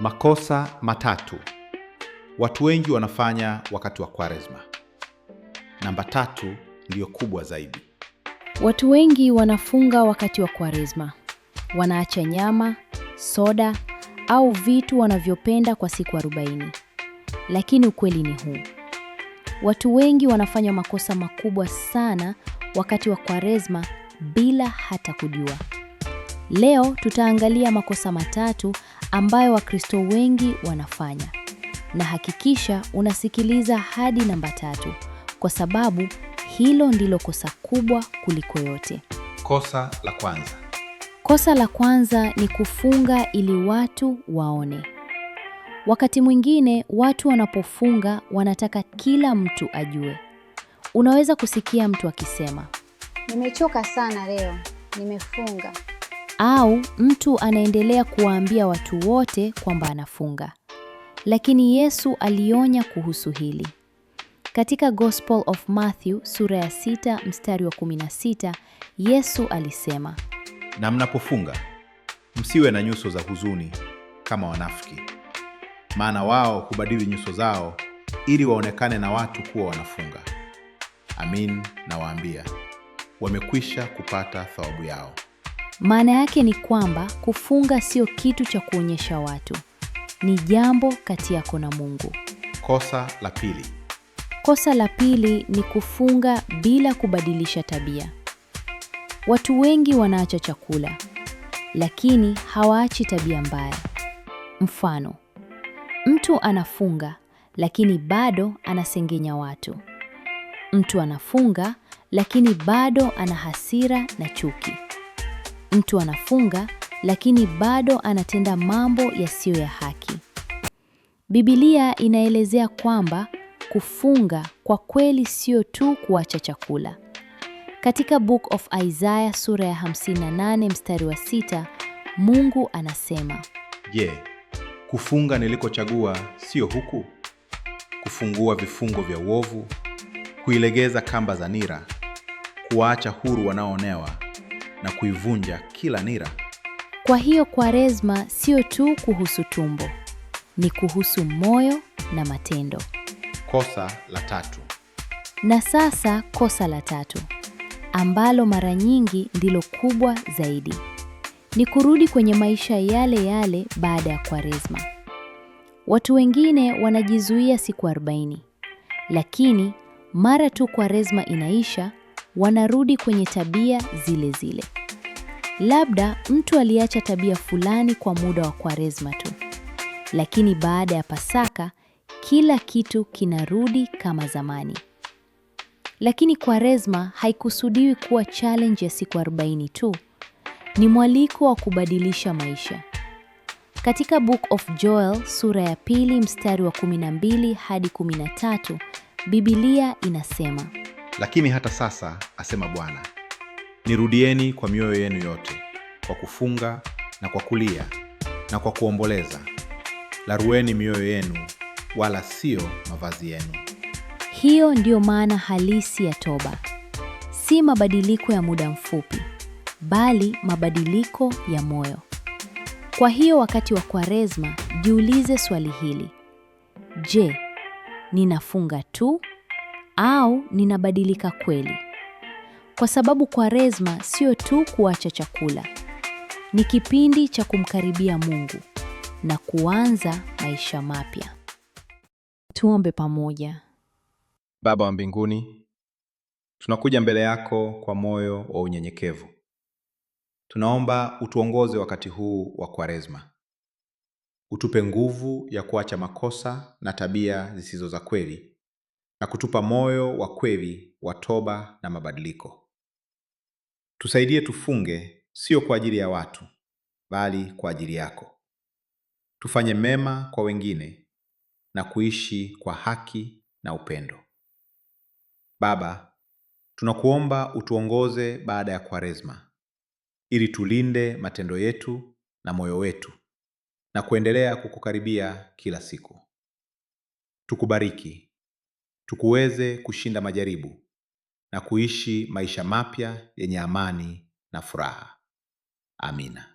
Makosa matatu watu wengi wanafanya wakati wa Kwaresma. Namba 3 ndiyo kubwa zaidi. Watu wengi wanafunga wakati wa Kwaresma. Wanaacha nyama, soda au vitu wanavyopenda kwa siku 40. Lakini ukweli ni huu. Watu wengi wanafanya makosa makubwa sana wakati wa Kwaresma bila hata kujua. Leo tutaangalia makosa matatu ambayo Wakristo wengi wanafanya. Na hakikisha unasikiliza hadi namba 3 kwa sababu hilo ndilo kosa kubwa kuliko yote. Kosa la kwanza. Kosa la kwanza ni kufunga ili watu waone. Wakati mwingine watu wanapofunga wanataka kila mtu ajue. Unaweza kusikia mtu akisema, nimechoka sana leo, nimefunga. Au mtu anaendelea kuwaambia watu wote kwamba anafunga. Lakini Yesu alionya kuhusu hili. Katika Gospel of Matthew sura ya 6 mstari wa 16, Yesu alisema, na mnapofunga, msiwe na nyuso za huzuni kama wanafiki. Maana wao hubadili nyuso zao ili waonekane na watu kuwa wanafunga. Amin, nawaambia, wamekwisha kupata thawabu yao. Maana yake ni kwamba kufunga sio kitu cha kuonyesha watu. Ni jambo kati yako na Mungu. Kosa la pili. Kosa la pili ni kufunga bila kubadilisha tabia. Watu wengi wanaacha chakula, lakini hawaachi tabia mbaya. Mfano, mtu anafunga, lakini bado anasengenya watu. Mtu anafunga, lakini bado ana hasira na chuki. Mtu anafunga, lakini bado anatenda mambo yasiyo ya haki. Biblia inaelezea kwamba kufunga kwa kweli sio tu kuacha chakula. Katika Book of Isaiah sura ya 58 mstari wa 6, Mungu anasema, Je, kufunga nilikochagua sio huku? Kufungua vifungo vya uovu, kuilegeza kamba za nira, kuwaacha huru wanaoonewa na kuivunja kila nira. Kwa hiyo Kwaresma sio tu kuhusu tumbo, ni kuhusu moyo na matendo. Kosa la tatu. Na sasa kosa la tatu, ambalo mara nyingi ndilo kubwa zaidi, ni kurudi kwenye maisha yale yale baada ya Kwaresma. Watu wengine wanajizuia siku 40, lakini mara tu Kwaresma inaisha, wanarudi kwenye tabia zile zile. Labda mtu aliacha tabia fulani kwa muda wa Kwaresma tu, lakini baada ya Pasaka kila kitu kinarudi kama zamani. Lakini Kwaresma haikusudiwi kuwa challenge ya siku 40 tu. Ni mwaliko wa kubadilisha maisha. Katika Book of Joel sura ya 2 mstari wa 12 hadi 13, Biblia inasema, lakini hata sasa, asema Bwana, nirudieni kwa mioyo yenu yote, kwa kufunga na kwa kulia na kwa kuomboleza. Larueni mioyo yenu, wala sio mavazi yenu. Hiyo ndiyo maana halisi ya toba. Si mabadiliko ya muda mfupi, bali mabadiliko ya moyo. Kwa hiyo wakati wa Kwaresma, jiulize swali hili. Je, ninafunga tu au ninabadilika kweli? Kwa sababu Kwaresma sio tu kuacha chakula. Ni kipindi cha kumkaribia Mungu na kuanza maisha mapya. Tuombe pamoja. Baba wa mbinguni, tunakuja mbele yako kwa moyo wa unyenyekevu. Tunaomba utuongoze wakati huu wa Kwaresma. Utupe nguvu ya kuacha makosa na tabia zisizo za kweli, na kutupa moyo wa kweli wa toba na mabadiliko. Tusaidie tufunge sio kwa ajili ya watu, bali kwa ajili yako. Tufanye mema kwa wengine na kuishi kwa haki na upendo. Baba, tunakuomba utuongoze baada ya Kwaresma, ili tulinde matendo yetu na moyo wetu na kuendelea kukukaribia kila siku. Tukubariki, tukuweze kushinda majaribu na kuishi maisha mapya yenye amani na furaha. Amina.